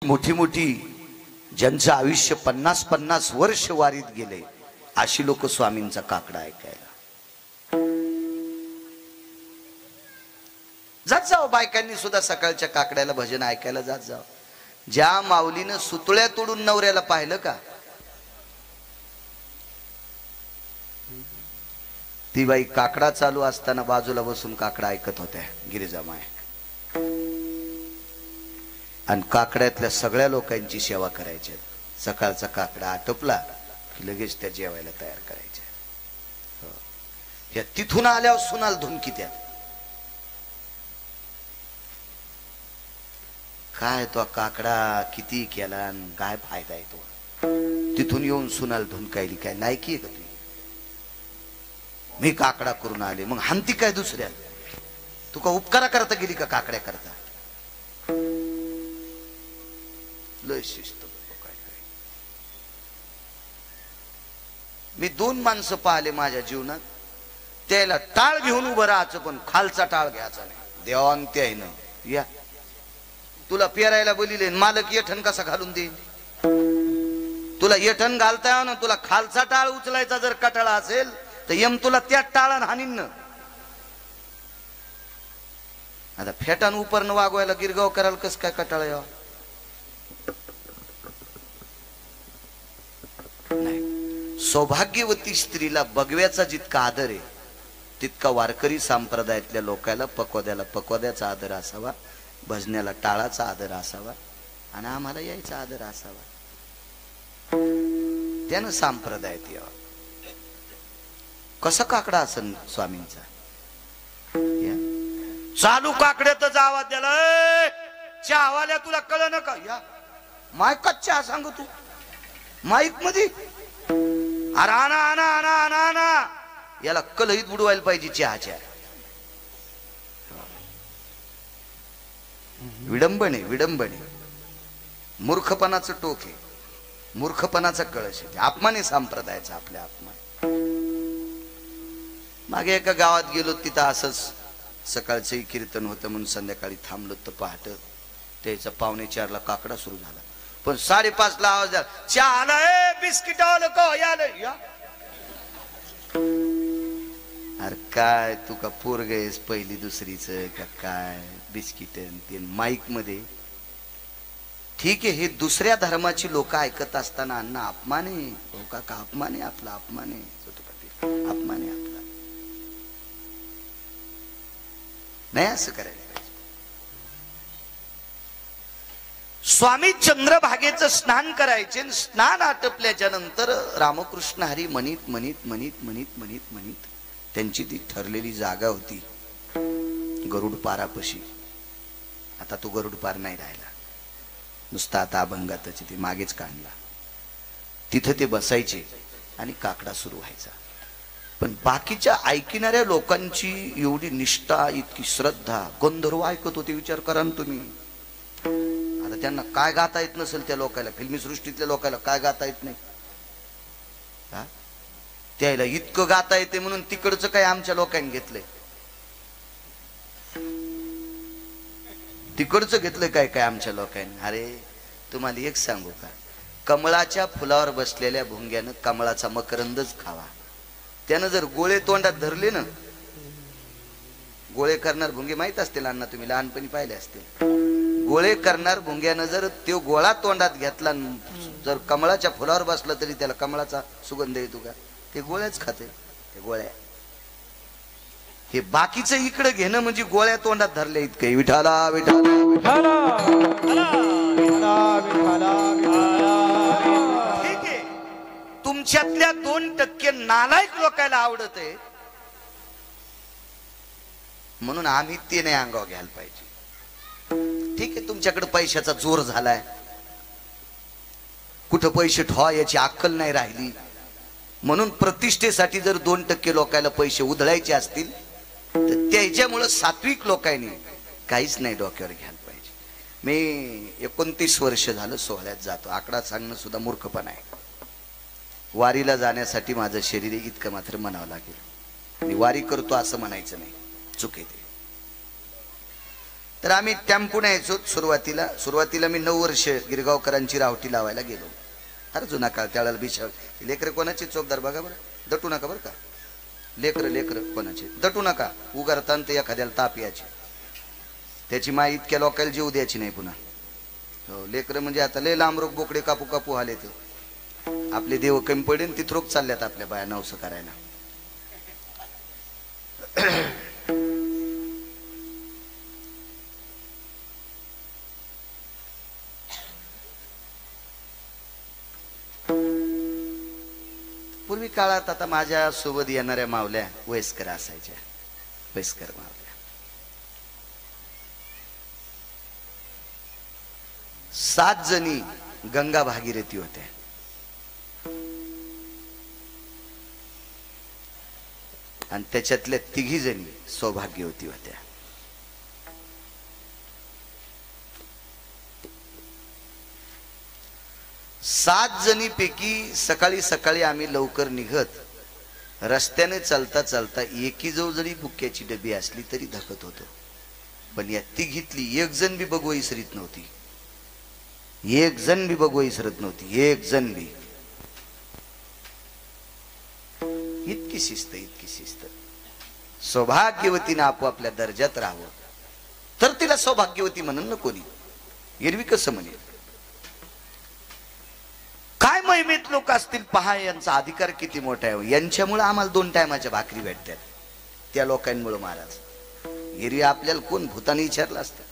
मोठी मोठी ज्यांचं आयुष्य 50-50 वर्ष वारीत गेले अशी लोक स्वामींचा काकडा ऐकायला जात जाओ. बायकांनी सुद्धा सकाळच्या काकड्याला भजन ऐकायला जात जाओ. ज्या माऊलीनं सुतळ्या तोडून नवऱ्याला पाहिलं का, ती बाई काकडा चालू असताना बाजूला बसून काकडा ऐकत होत्या गिरिजामाय, आणि काकड्यातल्या सगळ्या लोकांची सेवा करायची. सकाळचा काकडा आटोपला की लगेच त्या जेवायला तयार करायच्या. या तिथून आल्यावर सुनाल धुमकी त्या, काय तो काकडा किती केला आणि काय फायदा आहे तो. तिथून येऊन सुनाल धुमकायली, काय लायकी आहे का ती, मी काकडा करून आले मग हानती काय दुसऱ्या, तू का उपकारा करता गेली का काकड्या करता. लय शिस्त. मी 2 माणसं पाहिले माझ्या जीवनात, त्याला टाळ घेऊन उभं राहायचं पण खालचा टाळ घ्यायचा नाही. देवान ते आहे ना, या तुला पेरायला बोलिले मालक येठण कसा घालून देईल. तुला येठण घालता येऊ ना, तुला खालचा टाळ उचलायचा जर कटाळा असेल तर यम तुला त्या टाळान हानीन ना. आता फेटान उपरनं वागवायला गिरगाव करायला कस काय कटाळा यावा. नाही, सौभाग्यवती स्त्रीला भगव्याचा जितका आदर आहे तितका वारकरी संप्रदायातल्या लोकांना पकोद्याला पकोद्याचा आदर असावा, भजण्याला टाळाचा आदर असावा, आणि आम्हाला यायचा आदर असावा. त्यानं संप्रदायात यावा. कसा काकडा असन स्वामींचा, चालू काकड्यातच आवाज द्याला, चहावाल्या तुला कळ न का, या मायकात चहा सांग तू माईक मध्ये, अरे आणा आणा आणा आणा आणा, याला कलहीत बुडवायला पाहिजे चहाच्या. विडंबने विडंबने, मूर्खपणाचं टोक आहे, मूर्खपणाचा कळश आहे, अपमान आहे संप्रदायाचा आपल्या. अपमान. मागे एका गावात गेलो, तिथं असंच सकाळचंही कीर्तन होतं म्हणून संध्याकाळी थांबलो तर पहाट त्याचा 3:45ला काकडा सुरू झाला, पण 5:30ला आवाज झाला, चहा आला, बिस्किट आलं का, या. अरे काय तू का पोरग आहेस पहिली दुसरीच का काय, बिस्किट ते माईक मध्ये. ठीक आहे, हे दुसऱ्या धर्माची लोक ऐकत असताना अण्णा अपमान आहे. हो का, अपमान आहे आपला, अपमान आहे, अपमान आहे आपला. नाही असं करायला पाहिजे. स्वामी चंद्रभागेचं स्नान करायचे, स्नान आटपल्याच्या नंतर रामकृष्ण हरी म्हणीत म्हणीत म्हणीत म्हणीत म्हणीत म्हणीत त्यांची ती ठरलेली जागा होती गरुड पारापाशी. आता तो गरुड पार नाही राहिला, नुसता आता अभंगातच ते मागेच काढला. तिथं ते बसायचे आणि काकडा सुरू व्हायचा. पण बाकीच्या ऐकणाऱ्या लोकांची एवढी निष्ठा, इतकी श्रद्धा, गंधर्व ऐकत होते. विचार करा ना तुम्ही. आता त्यांना काय गाता येत नसेल त्या लोकांना, फिल्मी सृष्टीतल्या लोकांना काय गाता येत नाही, त्याला इतकं गाता येते म्हणून तिकडचं काय आमच्या लोकांनी घेतलंय, तिकडचं घेतलंय काय काय आमच्या लोकांनी. अरे तुम्हाला एक सांगू का, कमळाच्या फुलावर बसलेल्या भुंग्यानं कमळाचा मकरंदच खावा. त्यानं जर गोळे तोंडात धरले ना, गोळे करणार भुंगे माहित असतील अण्णा, तुम्ही लहानपणी पाहिले असतील. गोळे करणार भुंग्यानं जर तो गोळा तोंडात घेतला, जर कमळाच्या फुलावर बसला तरी त्याला कमळाचा सुगंध येतो का, ते गोळ्याच खाते, ते गोळ्या. हे बाकीचं इकडे घेणं म्हणजे गोळ्या तोंडात धरले इतकं. विठाला विठाला विठाला ठीक आहे, तुमच्यातल्या 2% नालायक लोकांना आवडत आहे म्हणून आम्ही ते नाही अंगावर घ्यायला पाहिजे. ठीक आहे, तुमच्याकडे पैशाचा जोर झालाय, कुठं पैसे ठेवा याची अक्कल नाही राहिली, म्हणून प्रतिष्ठेसाठी जर 2% लोकांना पैसे उधळायचे असतील तर त्याच्यामुळं सात्विक लोकांनी काहीच नाही डोक्यावर घ्यायला पाहिजे. मी 29 वर्ष झालं सोहळ्यात जातो, आकडा सांगणं सुद्धा मूर्खपणा आहे. वारीला जाण्यासाठी माझं शरीर इतकं मात्र म्हणावं लागेल. मी वारी करतो असं म्हणायचं नाही, चुक आहे ते. तर आम्ही टेम्पो न्यायचो. सुरुवातीला मी 9 वर्ष गिरगावकरांची रावटी लावायला गेलो. अरे जुना काळ, त्यावेळेला बिछाव. लेकर कोणाचे चोपदार बघा बरं, दटू नका बरं का. लेकर कोणाचे दटू नका. उगारताना तर एखाद्याला ताप यायची, त्याची माय इतक्या लोकांना जीव द्यायची नाही पुन्हा. हो, लेकर म्हणजे आता लय लांब रोग बोकडे कापू कापू आले तर आपले देव कमी पडेल तिथं रोग चालल्यात आपल्या बाया नवसं करायला. पूर्वी काळात आता माझ्या सोबत येणाऱ्या मावल्या वयस्कर असायच्या. वयस्कर मावल्या 7 जणी गंगा भागीरथी होत्या. आणि त्याच्यातल्या 3 जणी सौभाग्यवती होत्या. सात जणीपैकी सकाळी सकाळी आम्ही लवकर निघत रस्त्याने चालता चालता एकी जो जरी बुक्याची डबी असली तरी धकत होतो. पण या तिघीतली एक जण बी बघू इसरीत नव्हती. एक जण बी बघू इसरत नव्हती. एक जण बी. इतकी शिस्त, इतकी शिस्त. सौभाग्यवतीने आपोआपल्या दर्जात राहावं तर तिला सौभाग्यवती म्हणून न कोणी. एरवी कसं म्हणेल. काय महिमेत लोक असतील पहा. यांचा अधिकार किती मोठा आहे. यांच्यामुळे आम्हाला 2 टायमाच्या भाकरी भेटतात. त्या लोकांमुळे महाराज. एरवी आपल्याला कोण भूताने विचारलं असतं.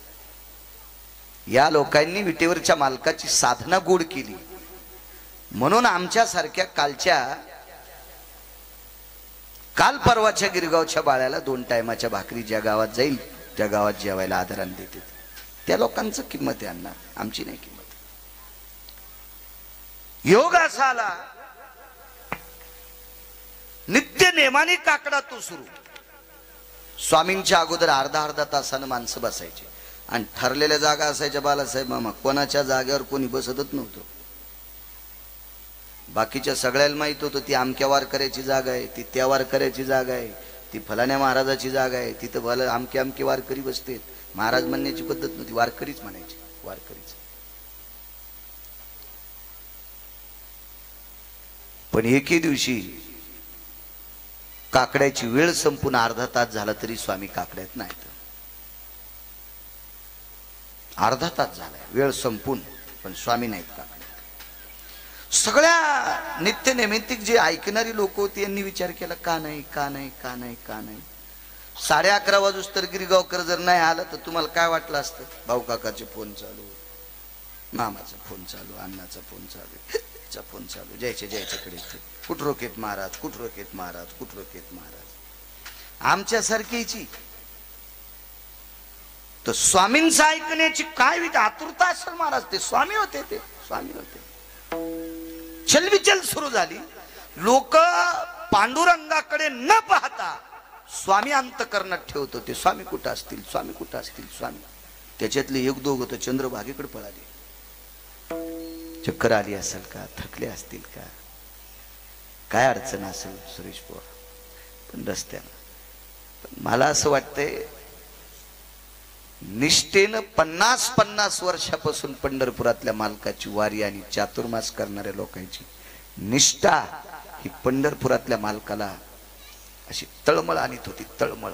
या लोकांनी विटेवरच्या मालकाची साधना गोड केली म्हणून आमच्या सारख्या काल परवाच्या गिरगावच्या बाळ्याला 2 टायमाच्या भाकरी ज्या गावात जाईल त्या गावात जेवायला आदराने देते. त्या लोकांचं किंमत आहे अण्णा, आमची नाही किंमत. योग असा आला नित्य नेमाने काकडा तो सुरू. स्वामींच्या अगोदर अर्धा तासानं माणसं बसायची आणि ठरलेल्या जागा असायच्या. बालासाहेब मामा कोणाच्या जागेवर कोणी बसतच नव्हतं. बाकीच्या सगळ्याला माहित होतं ती अमक्या वारकऱ्याची जागा आहे, ती त्या वारकऱ्याची जागा आहे, ती फलाण्या महाराजाची जागा आहे, तिथं भलं अमके वारकरी बसतेत. महाराज म्हणण्याची पद्धत नव्हती, वारकरीच म्हणायची. वारकरीच. पण एके दिवशी काकड्याची वेळ संपून अर्धा तास झाला तरी स्वामी काकड्यात नाहीत. अर्धा तास झालाय वेळ संपून पण स्वामी नाहीत काकड्यात. सगळ्या नित्य नैमित्तिक जे ऐकणारी लोक होती यांनी विचार केला का नाही का नाही का नाही का नाही. 11:30 वाजूस तर गिरगावकर जर नाही आला तर तुम्हाला काय वाटलं असतं. भाऊ काकाचे फोन चालू, मामाचा फोन चालू, अण्णाचा फोन चालू, फोन चालू, ज्याच्याकडे कुठ रोकेत महाराज, कुठ रोकेत महाराज, कुठ रोकेत महाराज. आमच्या सारखीची तर स्वामींचं ऐकण्याची काय आतुरता असेल महाराज. ते स्वामी होते, ते स्वामी होते. चलबिचल सुरू झाली. लोक पांडुरंगाकडे न पाहता स्वामी अंतकरणात ठेवत होते. स्वामी कुठं असतील, स्वामी कुठं असतील, स्वामी. त्याच्यातले 1-2 होतं चंद्रभागेकडे पळाले. चक्कर आली असेल का, थकले असतील का, काय अडचण असेल सुरेश पोर. पण रस्त्यानं मला असं वाटतंय निष्ठेनं 50 वर्षापासून पंढरपुरातल्या मालकाची वारी आणि चातुर्मास करणाऱ्या लोकांची निष्ठा ही पंढरपुरातल्या मालकाला अशी तळमळ आणत होती. तळमळ.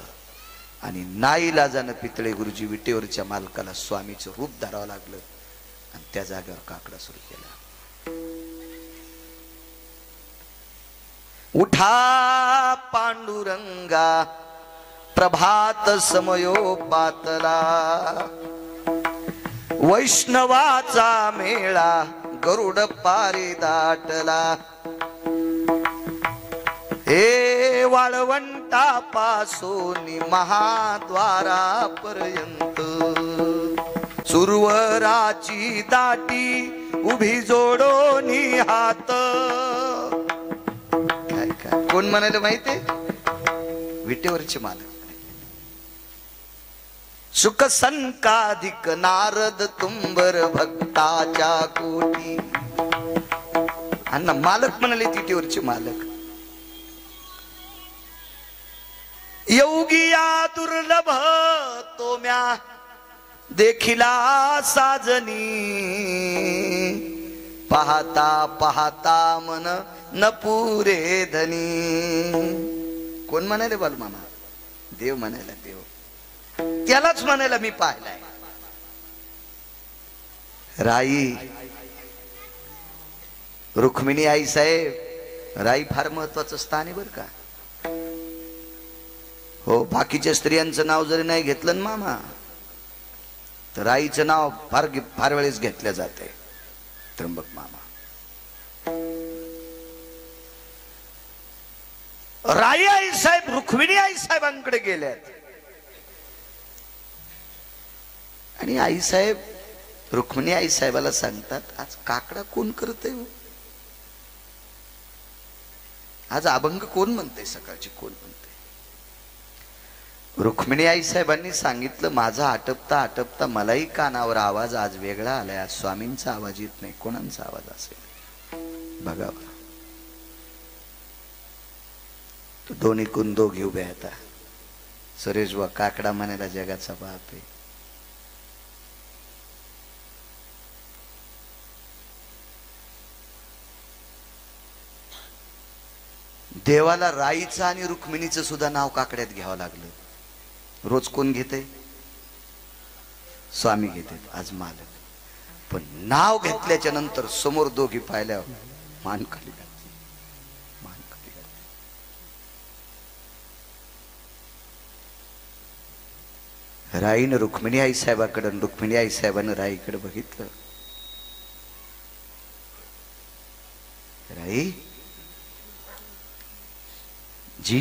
आणि नाईलाजानं पितळे गुरुजी विटेवरच्या मालकाला स्वामीचं रूप धरावं लागलं आणि त्या जागेवर काकडा सुरू केला. उठा पांडुरंगा प्रभात समयोपातला, वैष्णवाचा मेळा गरुड पारी दाटला. हे वाळवंटापासून महाद्वारापर्यंत सुरवराची दाटी उभी जोडोनी हात. काय काय कोण म्हणाले माहितीये. विटेवरचे मालक. सुख संकाधिक नारद तुंबर भक्ताच्या कोटी. अण्णा मालक म्हणाले विटेवरचे मालक. योगिया दुर्लभ तो म्या देखिला साजनी पाहता पाहता मन न पुरे धनी. कोण म्हणाले बाल मामा? देव म्हणायला. देव त्यालाच म्हणायला मी पाहिलाय. राई रुक्मिणी आई साहेब, राई फार महत्वाचं स्थान आहे बर का. हो, बाकीच्या स्त्रियांचं नाव जरी नाही घेतलं ना मामा, तर राईचं नाव फार फार वेळेस घेतल्या जाते. त्र्यंबक मामा, राई आई साहेब रुक्मिणी आई साहेबांकडे गेल्यात आणि आई साहेब रुक्मिणी आई साहेबाला सांगतात, आज काकडा कोण करतय? आज अभंग कोण म्हणते? सकाळची कोण म्हणते? रुक्मिणी आई साहेबांनी सांगितलं, माझा आटपता आटपता मलाही कानावर आवाज आज वेगळा आलाय. आज स्वामींचा आवाज येत नाही. कोणाचा आवाज असेल बघावा. तो दोन्ही कुंदो घेऊ बे. आता सुरेश वा काकडा म्हणायला जगाचा बाप आहे. देवाला राईचं आणि रुक्मिणीचं सुद्धा नाव काकड्यात घ्यावं लागलं. रोज कोण घेते? स्वामी घेते, आज मालक. पण नाव घेतल्याच्या नंतर समोर दोघी पाहिल्यावर मान खाली घालते, मान खाली घालते. राईनं रुक्मिणी आई साहेबाकडे, रुक्मिणी आई साहेबानं राईकडे बघितलं. राई जी,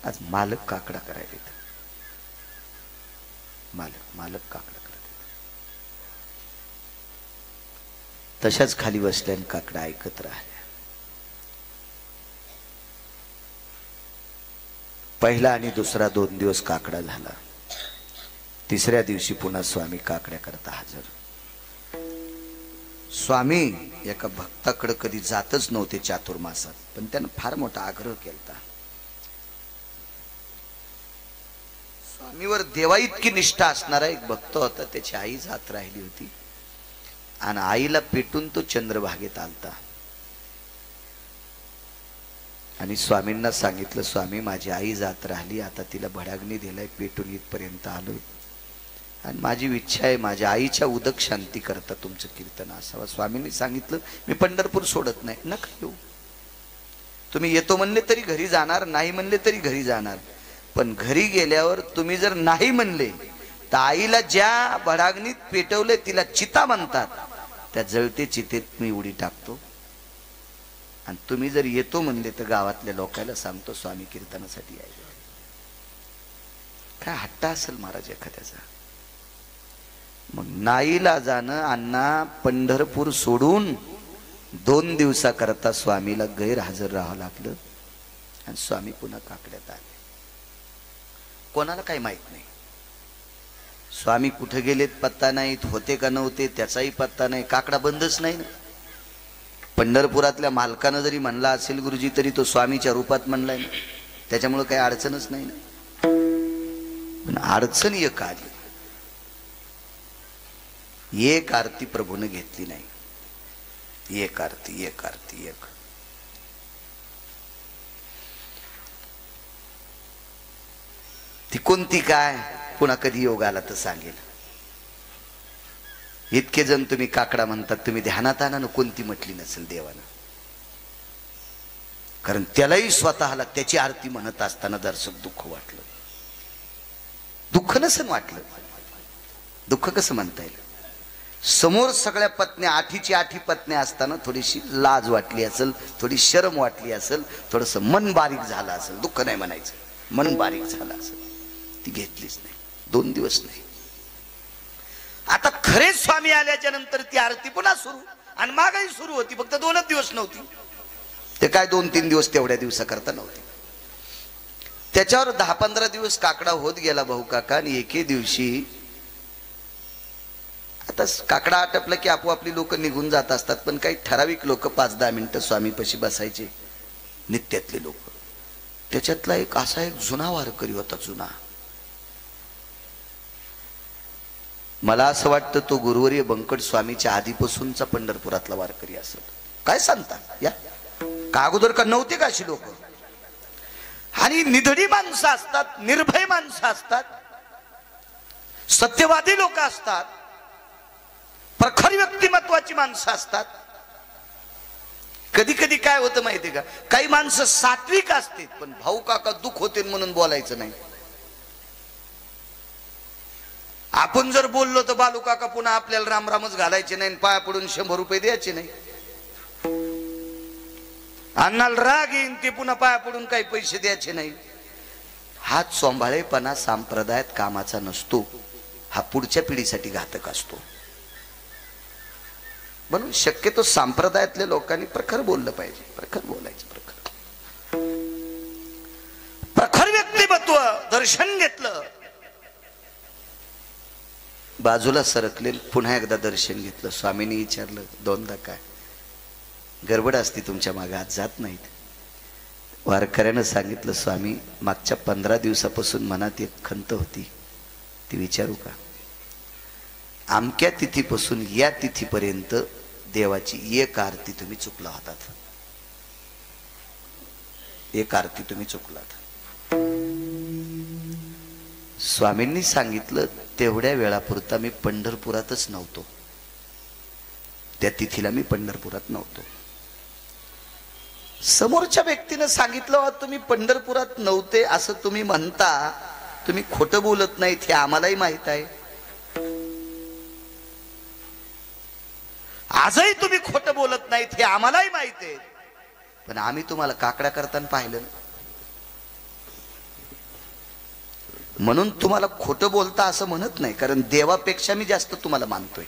आज मालक काकडा करायला येत. मालक काकडा करत. तशाच खाली बसल्या आणि काकडा ऐकत राहिल्या. पहिला आणि दुसरा 2 दिवस काकडा झाला. तिसऱ्या दिवशी पुन्हा स्वामी काकड्या करता हजर. स्वामी एका भक्ताकडे कधी जातच नव्हते चातुर्मासात, पण त्यानं फार मोठा आग्रह केला. स्वामीवर देवा इतकी निष्ठा असणारा एक भक्त होता. त्याची आई जात राहिली होती आणि आईला पेटून तो चंद्रभागेत आलता आणि स्वामींना सांगितलं, स्वामी माझी आई जात राहिली, आता तिला भडाग्नी दिलाय, पेटून इथपर्यंत आलोय आणि माझी इच्छा आहे माझ्या आईच्या उदक शांती करता तुमचं कीर्तन असावं. स्वामींनी सांगितलं, मी पंढरपूर सोडत नाही. नका येऊ. तुम्ही येतो म्हणले तरी घरी जाणार, नाही म्हणले तरी घरी जाणार. पण घरी गेल्यावर तुम्ही जर नाही म्हणले तर आईला ज्या भडाग्नीत पेटवले तिला चिता म्हणतात, त्या जळते चितेत मी उडी टाकतो. आणि तुम्ही जर येतो म्हणले तर गावातल्या लोकांना सांगतो स्वामी कीर्तनासाठी आहे. काय हट्टा असेल महाराज एखाद्याचा. मग नाईला जाणं अण्णा पंढरपूर सोडून 2 दिवसाकरता स्वामीला गैरहजर राहावं लागलं आणि स्वामी पुन्हा काकड्यात आले. कोणाला काही माहित नाही. स्वामी कुठे गेलेत पत्ता नाही, होते का नव्हते त्याचाही पत्ता नाही. काकडा बंदच नाही ना. पंढरपुरातल्या मालकानं जरी म्हणला असेल गुरुजी तरी तो स्वामीच्या रूपात म्हणलाय ना, त्याच्यामुळे काही अडचणच नाही ना. पण अडचण एक आली. एक आरती प्रभूने घेतली नाही. एक आरती. ती कोणती काय पुन्हा कधी योग आला तर सांगेल. इतके जण तुम्ही काकडा म्हणतात, तुम्ही ध्यानात आणा ना कोणती म्हटली नसेल देवानं. कारण त्यालाही स्वतःला त्याची आरती म्हणत असताना दर्शक दुःख वाटलं. दुःख नसेल वाटलं. दुःख कसं म्हणता येईल? समोर सगळ्या पत्न्या, 8ची पत्न्या असताना थोडीशी लाज वाटली असेल, थोडी शरम वाटली असेल, थोडस मन बारीक झालं असेल. दुःख नाही म्हणायचं, मन बारीक झालं असेल. ती घेतलीच नाही. 2 दिवस नाही. आता खरे स्वामी आल्याच्या नंतर ती आरती पुन्हा सुरू आणि मागही सुरू होती. फक्त 2च दिवस नव्हती. ते काय 2-3 दिवस तेवढ्या दिवसाकरता नव्हते. त्याच्यावर 10-15 दिवस काकडा होत गेला भाऊ काका. आणि एके दिवशी आता काकडा आटपला की आपोआपली लोक निघून जात असतात, पण काही ठराविक लोक 5-10 मिनिटं स्वामीपाशी बसायचे, नित्यातले लोक. त्याच्यातला एक असा एक जुना वारकरी होता. जुना मला असं वाटतं तो गुरुवर्य बंकट स्वामीच्या आधीपासूनचा पंढरपुरातला वारकरी असेल. काय सांगता या का अगोदर का नव्हते का अशी लोक? आणि निधडी माणसं असतात, निर्भय माणसं असतात, सत्यवादी लोक असतात, प्रखर व्यक्तिमत्वाची माणसं असतात. कधी कधी काय होतं माहिती का, काही माणसं सात्विक असतात पण भाऊ काका दुःख होते म्हणून बोलायचं नाही. आपण जर बोललो तर बालू काका पुन्हा आपल्याला रामरामच घालायचे नाही, पाया पडून 100 रुपये द्यायचे नाही. अन्नाला राग येईन ते पुन्हा पाया पडून काही पैसे द्यायचे नाही. हा चोंबाळेपणा संप्रदायात कामाचा नसतो, हा पुढच्या पिढीसाठी घातक असतो. म्हणून शक्यतो संप्रदायातल्या लोकांनी प्रखर बोललं पाहिजे, प्रखर बोलायचं, प्रखर व्यक्तिमत्व दर्शन घेतलं, बाजूला सरकले, पुन्हा एकदा दर्शन घेतलं. स्वामींनी विचारलं, 2दा काय गडबड असती तुमच्या मागे, आज जात नाहीत? वारकऱ्यानं सांगितलं, स्वामी मागच्या 15 दिवसापासून मनात एक खंत होती, ती विचारू का? आमक्या तिथीपासून या तिथीपर्यंत देवाची एक आरती तुम्ही चुकला होतात, एक आरती तुम्ही चुकलात. स्वामींनी सांगितलं, तेवढ्या वेळापुरता मी पंढरपुरातच नव्हतो, त्या तिथीला मी पंढरपुरात नव्हतो. समोरच्या व्यक्तीने सांगितलं, तुम्ही पंढरपुरात नव्हते असं तुम्ही म्हणता, तुम्ही खोटं बोलत नाहीत हे आम्हालाही माहित आहे. आजही तुम्ही खोटं बोलत नाहीत हे आम्हालाही माहित आहे, पण आम्ही तुम्हाला काकडा करताना पाहिलं, म्हणून तुम्हाला खोटं बोलता असं म्हणत नाही. कारण देवापेक्षा मी जास्त तुम्हाला मानतोय,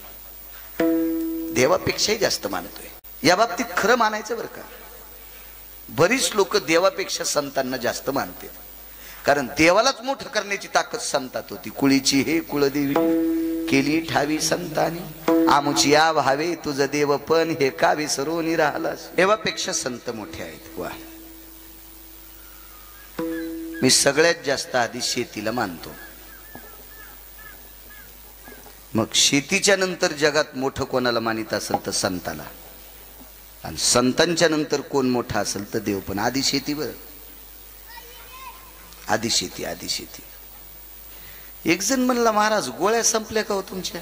देवापेक्षाही जास्त मानतोय. या बाबतीत खरं मानायचं बरं का. बरीच लोक देवापेक्षा संतांना जास्त मानतात, कारण देवालाच मोठं करण्याची ताकद संतात होती. कुळीची हे कुळदेवी केली ठावी संतानी, आमुची या भावे तुझं देव पण हे का विसरून राहिलास. देवापेक्षा संत मोठे आहेत. वा, मी सगळ्यात जास्त आधी शेतीला मानतो, मग शेतीच्या नंतर जगात मोठं कोणाला मानित असेल तर संताला, आणि संतांच्या नंतर कोण मोठा असेल तर देव. पण आधी शेती, बरं आधी शेती, आधी शेती. एक जण म्हणला, महाराज गोळ्या संपल्या का हो तुमच्या?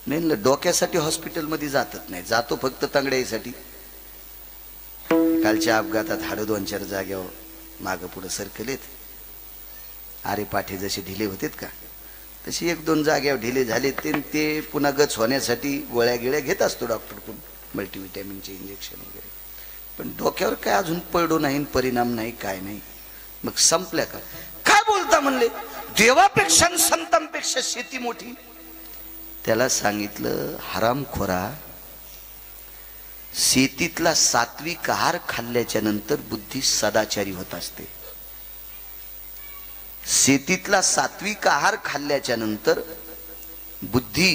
नाही, डोक्यासाठी हॉस्पिटलमध्ये जातच नाही, जातो फक्त तंगड्यासाठी. कालच्या अपघातात हाडं 2-4 जाग्यावर मागं पुढं सरकलेत. आरे पाठे जसे ढिले होतेत का तसे 1-2 जाग्यावर ढिले झाले. ते पुन्हा गच होण्यासाठी गोळ्या गिळ्या घेत असतो डॉक्टरकडून, मल्टीव्हिटॅमिनचे इंजेक्शन वगैरे. पण डोक्यावर काय अजून पडू नाही, परिणाम नाही, काय नाही. मग संपल्या का? काय बोलता म्हणले, देवापेक्षा संतांपेक्षा शेती मोठी. त्याला सांगितलं, हरामखोरा, शेतीतला सात्विक आहार खाल्ल्याच्या नंतर बुद्धी सदाचारी होत असते. शेतीतला सात्विक आहार खाल्ल्याच्या नंतर बुद्धी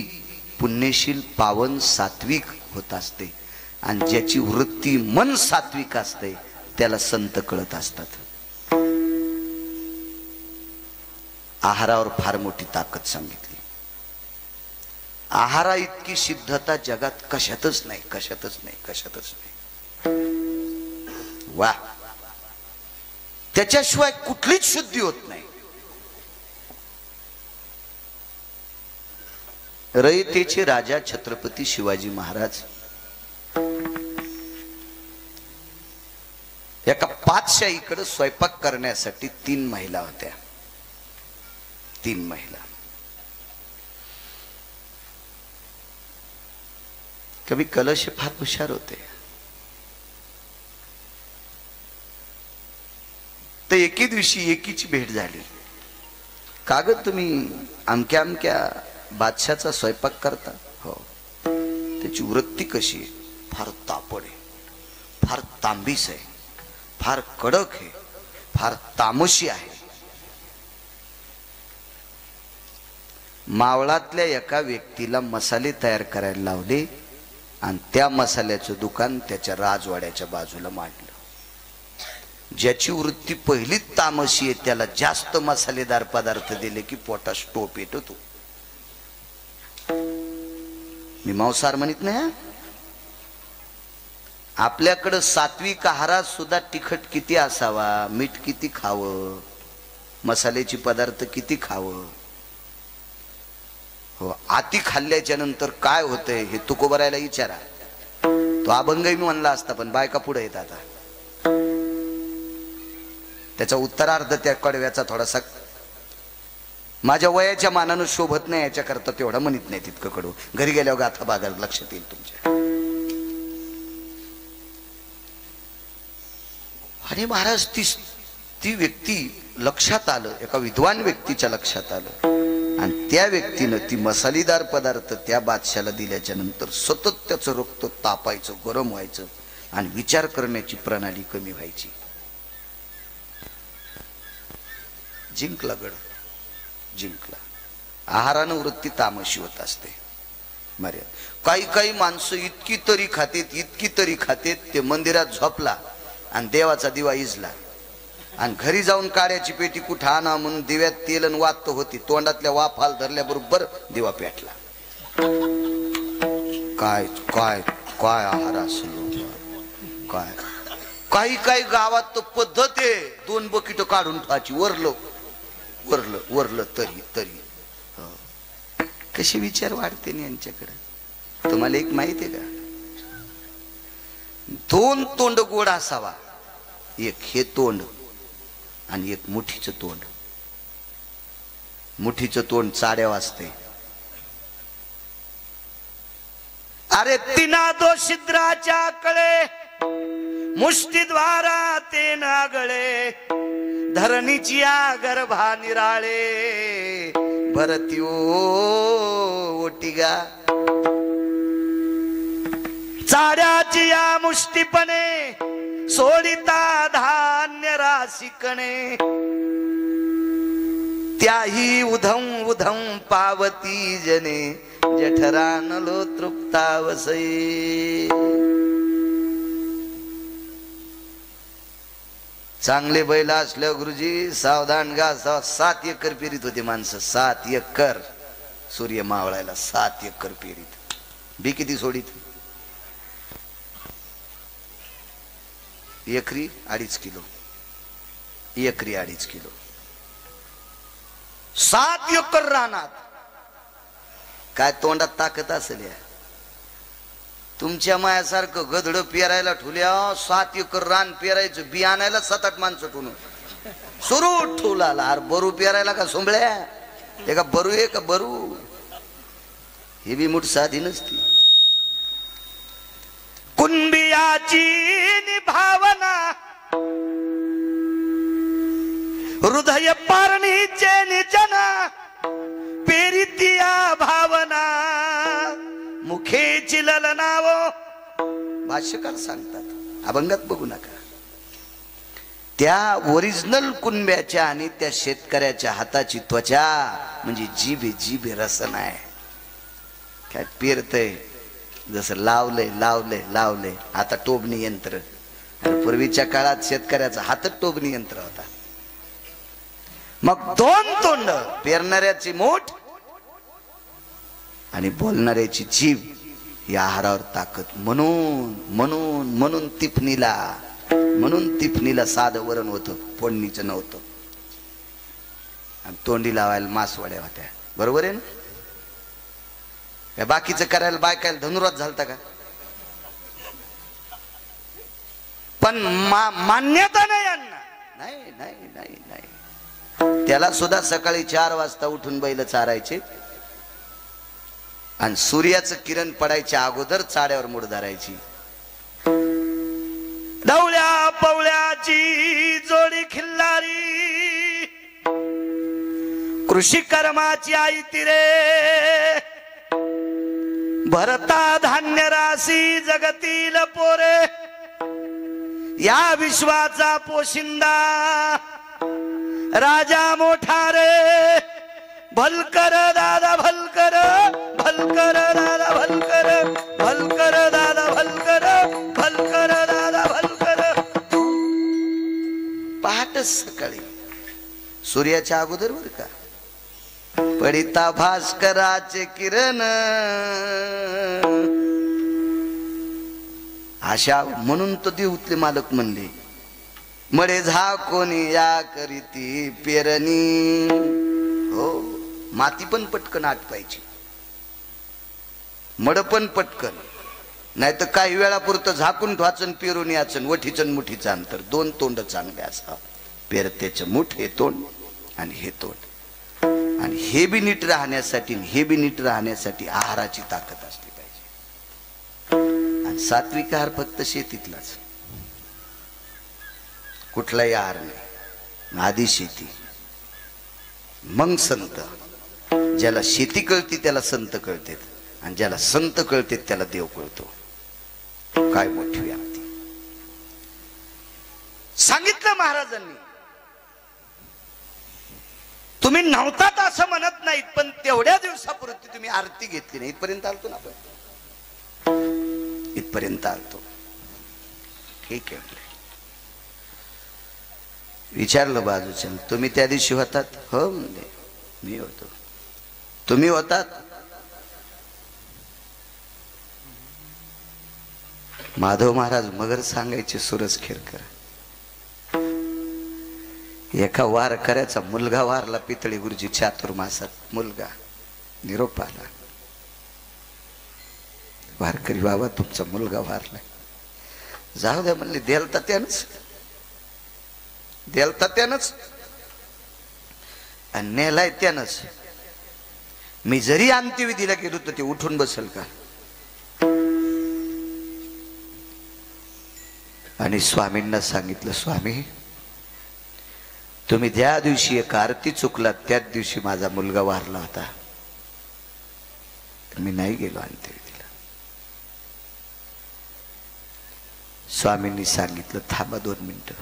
पुण्यशील, पावन, सात्विक होत असते. आणि ज्याची वृत्ती मन सात्विक असते त्याला संत कळत असतात. आहारावर फार मोठी ताकद सांगितली. आहारा इतकी सिद्धता जगात कशातच नाही, कशातच नाही, कशातच नाही. वा, त्याच्याशिवाय कुठलीच शुद्धी होत नाही. रयतेचे राजा छत्रपती शिवाजी महाराज एका पातशाहीकडे स्वयंपाक करण्यासाठी 3 महिला होत्या. 3 महिला. कवी कलश फार हुशार होते. तर एके दिवशी एकीची भेट झाली. कागद तुम्ही अमक्या अमक्या बादशाचा स्वयंपाक करता? हो. त्याची वृत्ती कशी आहे? फार तापड आहे, फार तांबीस आहे, फार कडक आहे, फार तामशी आहे. मावळातल्या एका व्यक्तीला मसाले तयार करायला लावले आणि त्या मसाल्याचं दुकान त्याच्या राजवाड्याच्या बाजूला मांडलं. ज्याची वृत्ती पहिलीच तामशी आहे त्याला जास्त मसालेदार पदार्थ दिले की पोटात टोप येतो. मी मांसाहार म्हणत नाही. आपल्याकडं सात्विक आहारात सुद्धा तिखट किती असावा, मीठ किती खावं, मसाल्याची पदार्थ किती खावं. हो, आती खाल्ल्याच्या नंतर काय होतंय हे तुकोबरायला विचारा. तो अभंगही मी म्हणला असता, पण बायका पुढे येत. आता त्याचा उत्तरार्ध त्या कडव्याचा थोडासा माझ्या वयाच्या मानानं शोभत नाही, याच्याकरता तेवढा म्हणत नाही तितकं कडू. घरी गेल्यावर गाथा बागायला लक्षात येईल तुमच्या. आणि महाराज ती व्यक्ती लक्षात आलं, एका विद्वान व्यक्तीच्या लक्षात आलं, आणि त्या व्यक्तीनं ती मसालेदार पदार्थ त्या बादशाला दिल्याच्या नंतर सतत त्याचं रक्त तापायचं, गरम व्हायचं, आणि विचार करण्याची प्रणाली कमी व्हायची. जिंकला गड, जिंकला. आहारानं वृत्ती तामशी होत असते. काही माणसं इतकी तरी खातेत, ते मंदिरात झोपला आणि देवाचा दिवा इजला, आणि घरी जाऊन काड्याची पेटी कुठं आणा म्हणून दिव्यात तेल आणि वात होती, तोंडातल्या वाफाल धरल्याबरोबर दिवा पेटला. काय काय काय आहार असेल काय. काही गावात तर पद्धत आहे, 2 बकेट काढून ठेवायची, वरलं तरी कसे विचार वाढते ना यांच्याकडे. तुम्हाला एक माहिती आहे का, 2 तोंड गोड असावा, एक हे तोंड आणि एक मुठीचं तोंड. मुठीचं तोंड चाड्या वाजते. अरे तिना दो छिद्राच्या कळे, मुष्टीद्वारा ते नागळे, धरणीची गर्भा निराळे, भरती ओटिगा. चाड्याची या मुष्टीपणे, सोडिता धान्य राशिकणे, त्याही उधम पावती जने, जठरानलो तृप्तावसे. चांगले बैल असल्यावर गुरुजी सावधान गा. 7 एकर पेरीत होते माणसं, 7 एकर. सूर्य मावळायला 7 एकर पेरीत. बी किती सोडीत? एकरी 2.5 किलो. एकरी 2.5 किलो. 7 एकर रानात. काय तोंडात ताकद असेल या. तुमच्या मायासारखं गधड पेरायला ठुल्या, 7 एकर रान पेरायचं, बी आणायला 7-8 माणसं ठेवून सुरू ठेवला. अरे बरू पेरायला का सोंबळ्या? हे का बरू आहे का बरू? हे बी मूठ साधी नसती. कुणबियाची निभावना, हृदय पारणीचे निजना, पेरितिया भावना, मुखेची ललनावो. भाष्यकार सांगतात, अभंगात बघू नका. त्या ओरिजिनल कुणब्याच्या आणि त्या शेतकऱ्याच्या हाताची त्वचा म्हणजे जीभे रसन आहे. काय पेरतय जसं लावलंय. आता टोबणी यंत्र. पूर्वीच्या काळात शेतकऱ्याचा हातात टोबणी यंत्र होता. मग 2 तोंड, पेरणाऱ्याची मोठ आणि बोलणाऱ्याची जीभ, या आहारावर ताकद. म्हणून तिफणीला साधं वरण होतं, फोडणीचं नव्हतं. आणि तोंडी लावायला मासवड्या होत्या. बरोबर आहे ना? बाकीचं करायला बायकायला धनुरात झालता का? पण मान्यता नाही यांना. नाही. त्याला सुद्धा सकाळी 4 वाजता उठून बैल चारायचे, आणि सूर्याचं किरण पडायच्या अगोदर चाड्यावर मूठ धरायची. डवळ्या पवळ्याची जोडी खिल्लारी, कृषी कर्माची आई तिरे, भरता धान्य राशी जगतील पोरे, या विश्वाचा पोशिंदा राजा मोठा रे. भलकर दादा भलकर, भलकर दादा भलकर, भलकर दादा भलकर, भलकर दादा भलकर. पहाटच सकाळी सूर्याच्या अगोदर बर का, पडिता भास्कराचे किरण, अशा म्हणून तो देऊतले मालक म्हणले, मळे झाकोनी या करीती पेरणी. हो, माती पण पटकन आटपायची, मड पण पटकन, नाही तर काही वेळापुरतं झाकून ठेवाचन पेरून याचन. वठीचन मुठीचं अंतर, दोन तोंड चांगले असावं. पेरतेचं मुठ हे तोंड आणि हे तोंड. आणि हे बी नीट राहण्यासाठी हे बी नीट राहण्यासाठी आहाराची ताकद असली पाहिजे. आणि सात्विक आहार फक्त शेतीतलाच, कुठलाही आहार नाही. आधी शेती, मग संत. ज्याला शेती कळती त्याला संत कळते, आणि ज्याला संत कळते त्याला देव कळतो. काय मोठी व्याप्ती सांगितलं महाराजांनी. तुम्ही नव्हतात असं म्हणत नाहीत, पण तेवढ्या दिवसापुरती तुम्ही आरती घेतली नाही. इथपर्यंत आलतो ना आपण, इथपर्यंत आलतो. ठीक आहे. विचारलं बाजूच्या, तुम्ही त्या दिवशी होतात? हो म्हणले, मी होतो. तुम्ही होतात? माधव महाराज मगर सांगायचे सुरज खेरकर. एका वारकऱ्याचा मुलगा वारला, पितळी गुरुजी चातुर्मासात. मुलगा निरोप आला, वारकरी बाबा तुमचा मुलगा वारला. जाऊ द्या म्हणले, द्यालता त्यानंच, द्यालता त्यानंच आणि नेलाय त्यानंच. मी जरी अंत्यविधीला गेलो तर ते उठून बसेल का? आणि स्वामींना सांगितलं, स्वामी तुम्ही ज्या दिवशी एक आरती चुकलात त्याच दिवशी माझा मुलगा वारला होता, मी नाही गेलो अंत्यविधीला. स्वामींनी सांगितलं, थांबा 2 मिनिटं.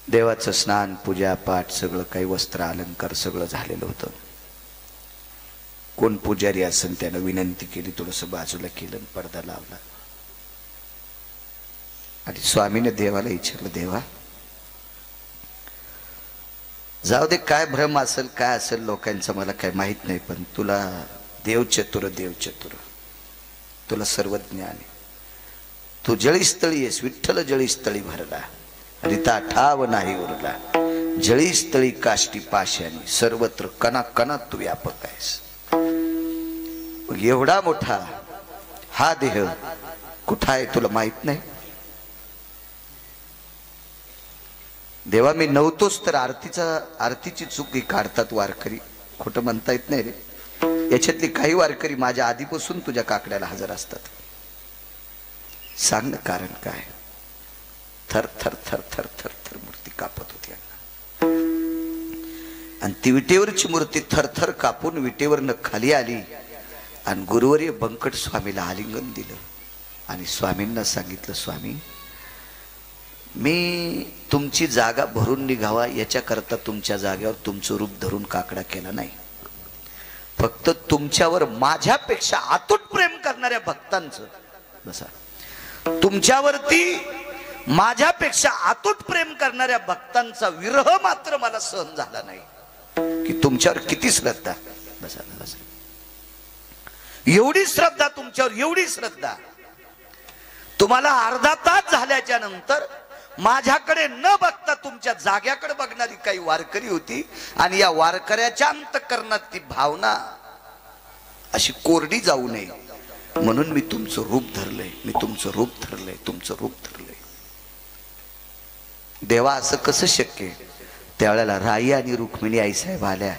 देवाचं स्नान, पूजा पाठ सगळं काही, वस्त्र अलंकार सगळं झालेलं होतं. कोण पुजारी असेल त्यानं विनंती केली, थोडस बाजूला केलं, पडदा लावला. आणि स्वामीने देवाला विचारलं, देवा जाऊ दे, काय भ्रम असेल काय असेल लोकांचं मला काय माहित नाही, पण तुला देव चतुर, देव चतुर, तुला सर्व ज्ञान आहे. तू जळीस्थळी आहेस, विठ्ठल जळीस्थळी भरला, रिता ठाव नाही उरला. जळीस्थळी काष्टी पाशानी, सर्वत्र कणा कणात तू व्यापक आहेस. एवढा मोठा हा देह कुठं आहे तुला माहित नाही? देवा मी नव्हतोच तर आरतीची चुकी काढतात वारकरी. खोटं म्हणता येत नाही रे. याच्यातली काही वारकरी माझ्या आधीपासून तुझ्या काकड्याला हजर असतात. सांग ना कारण काय? थर थर थर थर थर थर मूर्ती कापत होती आणि ती विटेवरची मूर्ती थरथर कापून विटेवरनं खाली आली आणि गुरुवर्य बंकट स्वामीला आलिंगन दिलं आणि स्वामींना सांगितलं, स्वामी मी तुमची जागा भरून निघावा याच्याकरता तुमच्या जागेवर तुमचं रूप धरून काकडा केला नाही. फक्त तुमच्यावर माझ्यापेक्षा अतूट प्रेम करणाऱ्या भक्तांचं, बसा, तुमच्यावरती माझ्यापेक्षा अतूट प्रेम करणाऱ्या भक्तांचा विरह मात्र मला सहन झाला नाही. की तुमच्यावर किती श्रद्धा, बसा बसा, एवढी श्रद्धा तुमच्यावर, एवढी श्रद्धा. तुम्हाला अर्धा तास झाल्याच्या नंतर माझ्याकडे न बघता तुमच्या जाग्याकडे बघणारी काही वारकरी होती आणि या वारकऱ्याच्या अंतःकरणात ती भावना अशी कोरडी जाऊ नये म्हणून मी तुमचं रूप धरलंय, मी तुमचं रूप धरलंय, तुमचं रूप धरलंय. देवा असं कसं शक्य? त्यावेळेला राई आणि रुक्मिणी आईसाहेब आल्या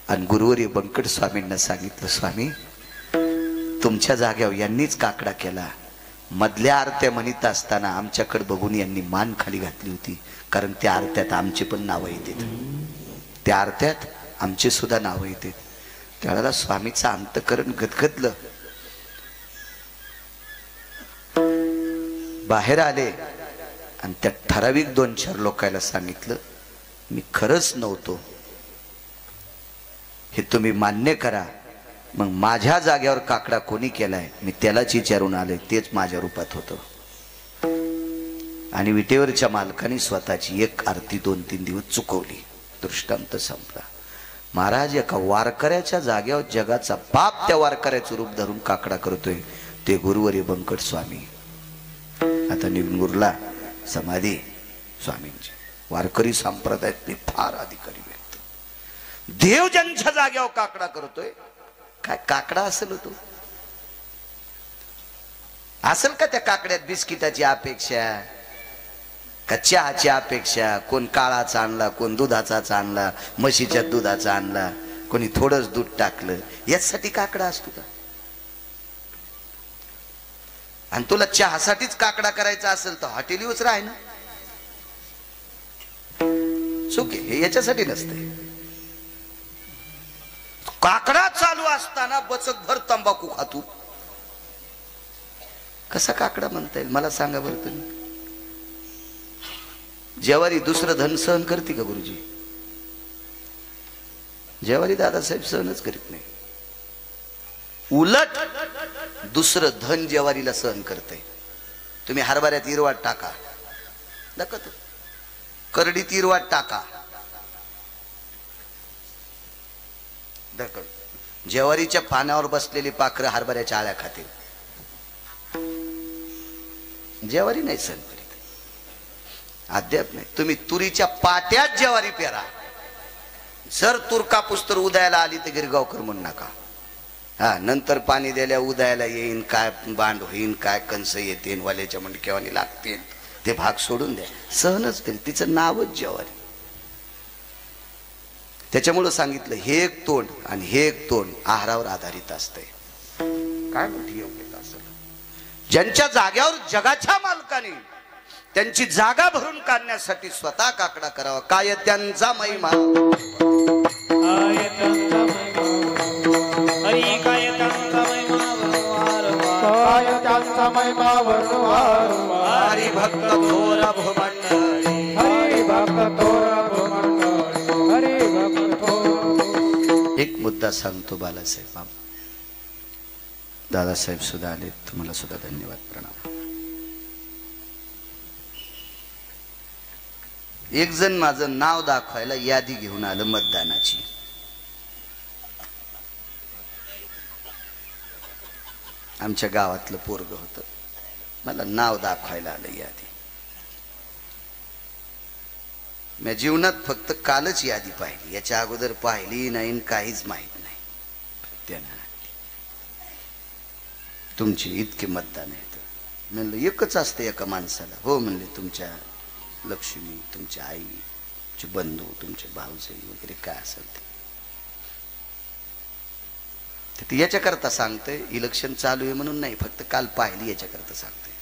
आणि गुरुवर्य बंकट स्वामींना सांगितलं, स्वामी तुमच्या जाग्यावर यांनीच काकडा केला. मधल्या आरत्या म्हणत असताना आमच्याकडे बघून यांनी मान खाली घातली होती, कारण त्या आरत्यात आमचे पण नावं येतात, त्या आरत्यात आमचे सुद्धा नावं येतात. त्यावेळेला स्वामीचं अंतःकरण गदगदलं. बाहेर आले आणि त्या ठराविक 2-4 लोकांना सांगितलं, मी खरंच नव्हतो हे तुम्ही मान्य करा. मग माझ्या जाग्यावर काकडा कोणी केलाय मी त्यालाच विचारून आले, तेच माझ्या रूपात होतं. आणि विटेवरच्या मालकाने स्वतःची एक आरती 2-3 दिवस चुकवली. दृष्टांत संपला. महाराज एका वारकऱ्याच्या जाग्यावर जगाचा बाप त्या वारकऱ्याचं रूप धरून काकडा करतोय. ते गुरुवर्य बंकट स्वामी. आता निगुरला समाधी स्वामींची. वारकरी संप्रदायातले फार अधिकारी व्यक्त. देव ज्यांच्या जाग्यावर काकडा करतोय, काय काकडा असेल तो? असेल का त्या काकड्यात बिस्किटाची अपेक्षा, का चहाची अपेक्षा? कोण काळाचा आणला, कोण दुधाचा आणला, म्हशीच्या दुधाचा आणला, कोणी थोडंच दूध टाकलं, यासाठी काकडा असतो का? आणि तुला चहासाठीच काकडा करायचा असेल तर हॉटेलीवरच राह ना. चुक आहे, हे याच्यासाठी नसते. काकडा चालू असताना बचकभर तंबाखू खातू, कसा काकडा म्हणता येईल मला सांगा बरं तुम्ही? ज्वारी दुसरं धन सहन करते का गुरुजी? ज्वारी दादासाहेब सहनच करीत नाही. उलट दुसरं धन ज्वारीला सहन करते. तुम्ही हरभऱ्यात इरवाट टाका, दाखवतो, करडीत इरवाट टाका, ज्वारीच्या पानावर बसलेली पाखरं हरभऱ्याच्या आळ्या खातील. ज्वारी नाही सहन करीत, अद्याप नाही. तुम्ही तुरीच्या पाट्यात ज्वारी पेरा, जर तूर कापूस तर उदयाला आली तर गिरगावकर म्हणू नका. हा, नंतर पाणी द्यायला उदयाला येईन, काय बांड होईन, काय कंस येतील, वाल्याच्या मंडक्यावानी लागतील, ते भाग सोडून द्या. सहनच करी, तिचं नावच ज्वारी. त्याच्यामुळं सांगितलं, हे एक तोंड आणि हे एक तोंड आहारावर आधारित असते. काय मोठी योग्यता असेल. ज्यांच्या जाग्यावर जगाच्या मालकाने त्यांची जागा भरून काढण्यासाठी स्वतः काकडा करावा. काय त्यांचा महिमा, हरी भक्त थोर भुमंडळी, हरी भक्त थोर भुमंडळी, हरी भक्त थोर. एक मुद्दा सांगतो बालासाहेब बाबा, दादासाहेब सुद्धा आले, तुम्हाला सुद्धा धन्यवाद, प्रणाम. एक जण माझं नाव दाखवायला यादी घेऊन आलं मतदानाची. आमच्या गावातलं पोरग होतं, मला नाव दाखवायला आलं यादी. मी जीवनात फक्त कालच यादी पाहिली, याच्या अगोदर पाहिली नाही, काहीच माहित नाही. त्यानं तुमचे इतके मतदान आहेत. म्हणलं एकच असते एका माणसाला. हो म्हणले, तुमच्या लक्ष्मी, तुमच्या आई, तुमचे बंधू, तुमचे भाऊजाई वगैरे काय असेल ते याच्याकरता सांगतंय. इलेक्शन चालू आहे म्हणून नाही, फक्त काल पाहिली याच्याकरता सांगतंय.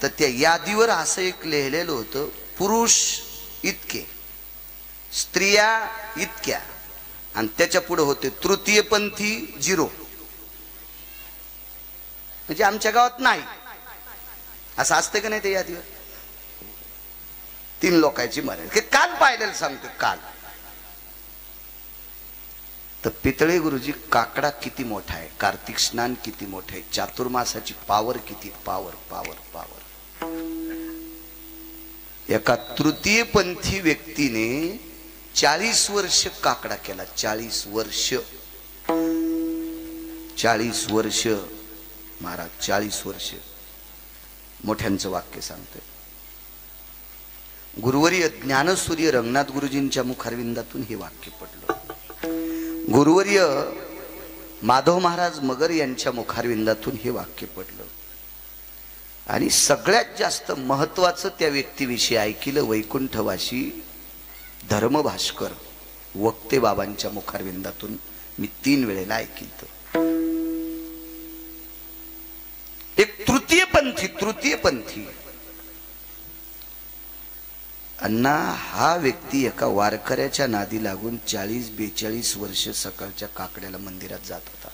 तर त्या यादीवर असं एक लिहिलेलं होतं, पुरुष इतके, स्त्रिया इतक्या, आणि त्याच्या पुढे होते तृतीयपंथी 0. म्हणजे आमच्या गावात नाही असं असते का नाही त्या यादीवर? 3 लोकांची मर्यादा. काल पाहिलेलं सांगतो, काल. तर पितळे गुरुजी, काकडा किती मोठा आहे, कार्तिक स्नान किती मोठे आहे, चातुर्मासाची पावर किती, पावर पावर पावर. एका तृतीयपंथी व्यक्तीने 40 वर्ष काकडा केला. 40 वर्ष, 40 वर्ष महाराज, 40 वर्ष. मोठ्यांचं वाक्य सांगतोय. गुरुवर्य ज्ञानसूर्य रंगनाथ गुरुजींच्या मुखारविंदातून हे वाक्य पडलं. गुरुवर्य माधव महाराज मगर यांच्या मुखारविंदातून हे वाक्य पडलं. आणि सगळ्यात जास्त महत्वाचं त्या व्यक्तीविषयी ऐकिलं वैकुंठवासी धर्मभास्कर वक्ते बाबांच्या मुखारविंदातून मी 3 वेळेला ऐकिलं. एक तृतीयपंथी अण्णा, हा व्यक्ती एका वारकऱ्याच्या नादी लागून 40-42 वर्ष सकाळच्या काकड्याला मंदिरात जात होता.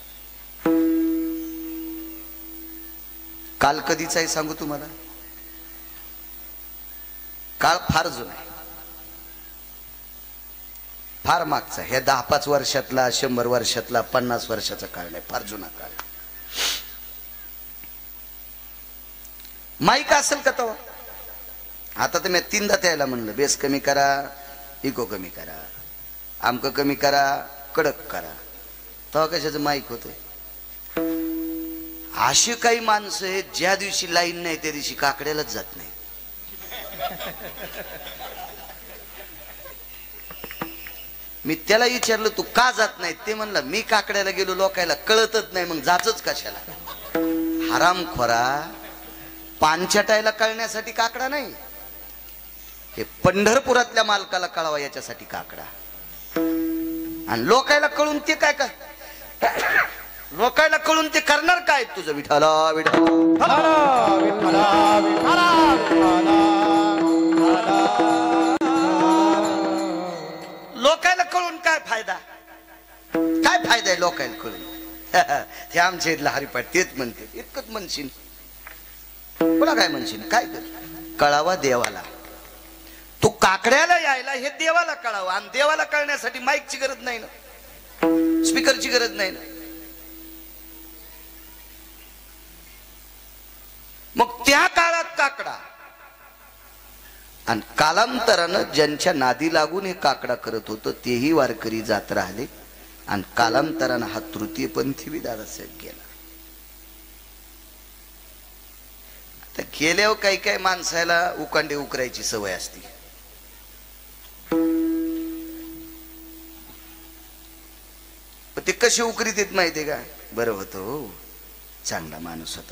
काल कधीचा आहे सांगू तुम्हाला? काळ फार जुना आहे, फार मागचा. हे 10-5 वर्षातला, 100 वर्षातला, 50 वर्षाचा काळ नाही, फार जुना काळ. माईक असेल का तो? आता तर मी 3दा त्याला म्हणलं, बेस कमी करा, इको कमी करा, आमक कमी करा, कडक करा. तेव्हा कशाचं माईक होतंय? अशी काही माणसं आहेत ज्या दिवशी लाईन नाही त्या दिवशी काकड्यालाच जात नाही. मी त्याला विचारलं तू का जात नाही, ते म्हणला मी काकड्याला गेलो लोकायला कळतच नाही, मग जाचच कशाला. हरामखोरा, पान छटायला कळण्यासाठी काकडा नाही, हे पंढरपुरातल्या मालकाला कळावा याच्यासाठी काकडा. आणि लोकायला कळून ते काय काय, लोकायला कळून ते करणार काय तुझं. विठाला विठाला लोकायला कळून काय फायदा, काय फायदा आहे लोकायला कळून. ते आमच्या इथला हरिपाठ तेच म्हणते. इतकंच म्हणशील, पुन्हा काय म्हणशील, काय कर कळावा देवाला. तू काकड्याला यायला हे देवाला कळावं, आणि देवाला कळण्यासाठी माईकची गरज नाही ना, स्पीकरची गरज नाही ना. मग त्या काळात काकडा, आणि कालांतरानं ज्यांच्या नादी लागून हे काकडा करत होतं तेही वारकरी जात राहिले, आणि कालांतरानं हा तृतीयपंथी बी दादासाहेब गेला. आता गेल्यावर काही काही माणसाला उकांडे उकरायची सवय असते. ते कशी उकरीत येत माहितीये का. बरं होतं, चांगला माणूस होता.